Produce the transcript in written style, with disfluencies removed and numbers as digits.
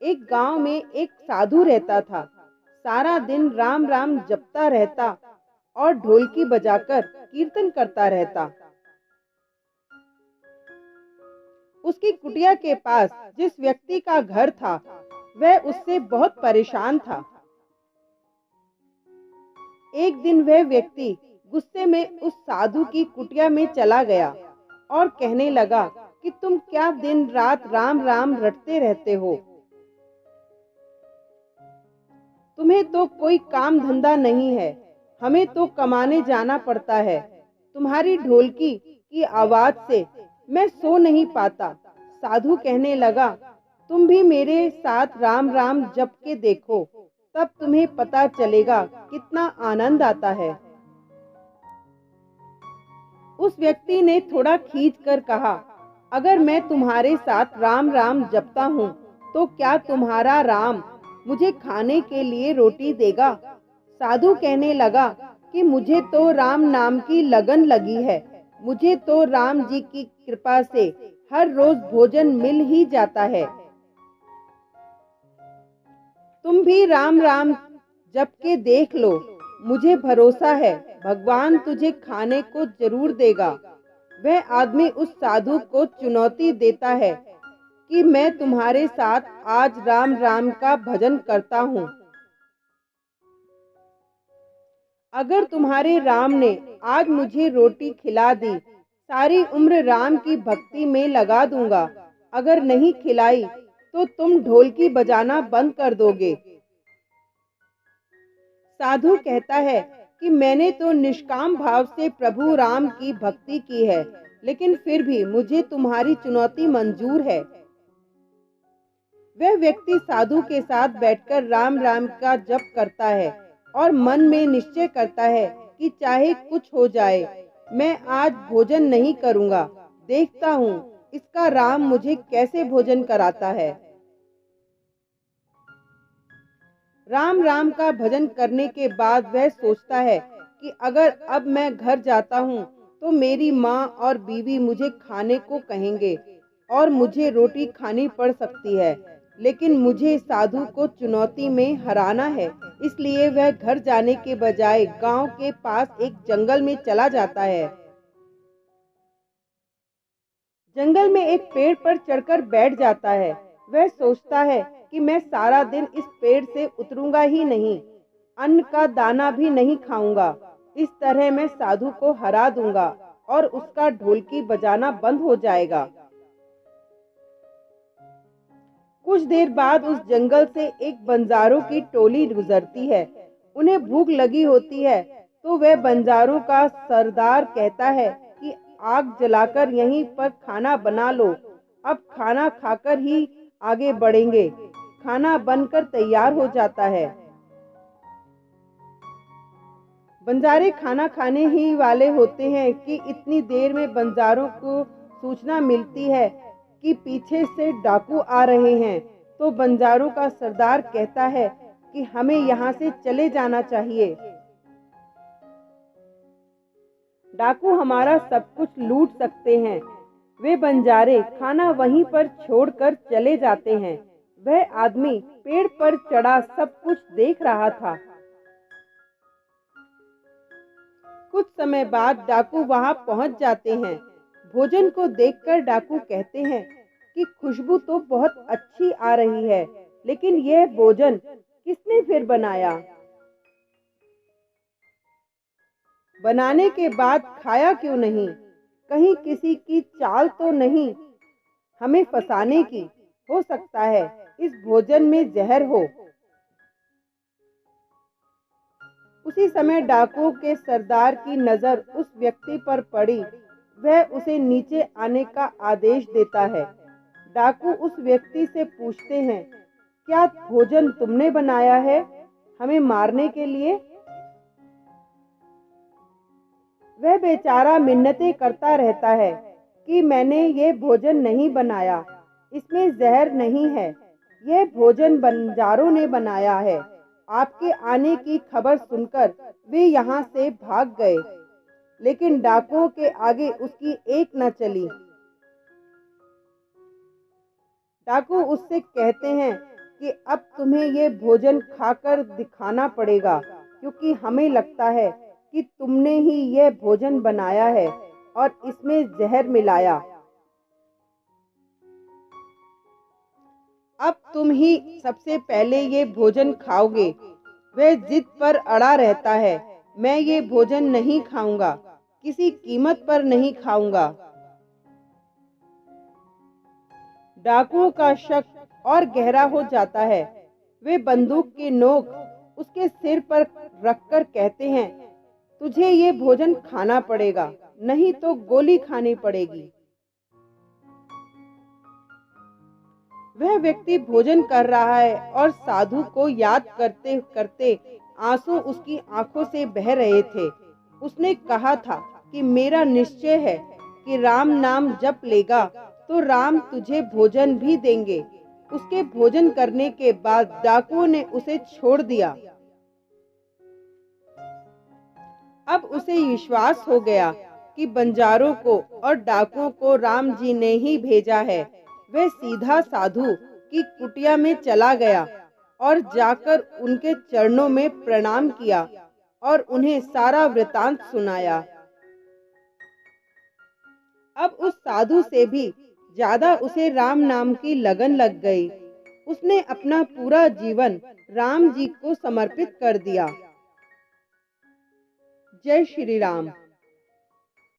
एक गांव में एक साधु रहता था। सारा दिन राम राम जपता रहता और ढोलकी बजाकर कीर्तन करता रहता। उसकी कुटिया के पास जिस व्यक्ति का घर था, वह उससे बहुत परेशान था। एक दिन वह व्यक्ति गुस्से में उस साधु की कुटिया में चला गया और कहने लगा कि तुम क्या दिन रात राम राम रटते रहते हो? तुम्हें तो कोई काम धंधा नहीं है, हमें तो कमाने जाना पड़ता है। तुम्हारी ढोलकी की आवाज से मैं सो नहीं पाता। साधु कहने लगा, तुम भी मेरे साथ राम राम जप के देखो, तब तुम्हें पता चलेगा कितना आनंद आता है। उस व्यक्ति ने थोड़ा खींच कर कहा, अगर मैं तुम्हारे साथ राम राम जपता हूँ तो क्या तुम्हारा राम मुझे खाने के लिए रोटी देगा? साधु कहने लगा कि मुझे तो राम नाम की लगन लगी है। मुझे तो राम जी की कृपा से हर रोज भोजन मिल ही जाता है। तुम भी राम राम जप के देख लो, मुझे भरोसा है भगवान तुझे खाने को जरूर देगा। वह आदमी उस साधु को चुनौती देता है कि मैं तुम्हारे साथ आज राम राम का भजन करता हूँ। अगर तुम्हारे राम ने आज मुझे रोटी खिला दी, सारी उम्र राम की भक्ति में लगा दूंगा। अगर नहीं खिलाई तो तुम ढोलकी बजाना बंद कर दोगे। साधु कहता है कि मैंने तो निष्काम भाव से प्रभु राम की भक्ति की है, लेकिन फिर भी मुझे तुम्हारी चुनौती मंजूर है। वह व्यक्ति साधु के साथ बैठकर राम राम का जप करता है और मन में निश्चय करता है कि चाहे कुछ हो जाए, मैं आज भोजन नहीं करूंगा। देखता हूँ इसका राम मुझे कैसे भोजन कराता है। राम राम का भजन करने के बाद वह सोचता है कि अगर अब मैं घर जाता हूँ तो मेरी माँ और बीवी मुझे खाने को कहेंगे और मुझे रोटी खानी पड़ सकती है। लेकिन मुझे साधु को चुनौती में हराना है, इसलिए वह घर जाने के बजाय गांव के पास एक जंगल में चला जाता है। जंगल में एक पेड़ पर चढ़कर बैठ जाता है। वह सोचता है कि मैं सारा दिन इस पेड़ से उतरूंगा ही नहीं, अन्न का दाना भी नहीं खाऊंगा। इस तरह मैं साधु को हरा दूंगा और उसका ढोलकी बजाना बंद हो जाएगा। कुछ देर बाद उस जंगल से एक बंजारों की टोली गुजरती है। उन्हें भूख लगी होती है तो वह बंजारों का सरदार कहता है कि आग जलाकर यहीं पर खाना बना लो, अब खाना खाकर ही आगे बढ़ेंगे। खाना बनकर तैयार हो जाता है। बंजारे खाना खाने ही वाले होते हैं कि इतनी देर में बंजारों को सूचना मिलती है कि पीछे से डाकू आ रहे हैं। तो बंजारों का सरदार कहता है कि हमें यहाँ से चले जाना चाहिए। डाकू हमारा सब कुछ लूट सकते हैं। वे बंजारे खाना वहीं पर छोड़कर चले जाते हैं। वह आदमी पेड़ पर चढ़ा सब कुछ देख रहा था। कुछ समय बाद डाकू वहां पहुंच जाते हैं। भोजन को देखकर डाकू कहते हैं कि खुशबू तो बहुत अच्छी आ रही है, लेकिन यह भोजन किसने फिर बनाया? बनाने के बाद खाया क्यों नहीं? कहीं किसी की चाल तो नहीं हमें फंसाने की? हो सकता है इस भोजन में जहर हो। उसी समय डाकुओं के सरदार की नजर उस व्यक्ति पर पड़ी। वह उसे नीचे आने का आदेश देता है। डाकू उस व्यक्ति से पूछते हैं, क्या भोजन तुमने बनाया है हमें मारने के लिए? वह बेचारा मिन्नतें करता रहता है कि मैंने ये भोजन नहीं बनाया, इसमें जहर नहीं है, यह भोजन बंजारों ने बनाया है। आपके आने की खबर सुनकर वे यहाँ से भाग गए, लेकिन डाकुओं के आगे उसकी एक न चली। डाकू उससे कहते हैं कि अब तुम्हें ये भोजन खाकर दिखाना पड़ेगा, क्योंकि हमें लगता है कि तुमने ही यह भोजन बनाया है और इसमें जहर मिलाया। अब तुम ही सबसे पहले ये भोजन खाओगे। वह जिद पर अड़ा रहता है, मैं ये भोजन नहीं खाऊंगा, किसी कीमत पर नहीं खाऊंगा। डाकुओं का शक और गहरा हो जाता है। वे बंदूक की नोक उसके सिर पर रखकर कहते हैं, तुझे ये भोजन खाना पड़ेगा, नहीं तो गोली खानी पड़ेगी। वह व्यक्ति भोजन कर रहा है और साधु को याद करते करते आंसू उसकी आंखों से बह रहे थे। उसने कहा था कि मेरा निश्चय है कि राम नाम जप लेगा तो राम तुझे भोजन भी देंगे। उसके भोजन करने के बाद डाकुओं ने उसे छोड़ दिया। अब उसे विश्वास हो गया कि बंजारों को और डाकुओं को राम जी ने ही भेजा है। वह सीधा साधु की कुटिया में चला गया और जाकर उनके चरणों में प्रणाम किया और उन्हें सारा वृतांत सुनाया। अब उस साधु से भी ज्यादा उसे राम नाम की लगन लग गई। उसने अपना पूरा जीवन राम जी को समर्पित कर दिया। जय श्री राम।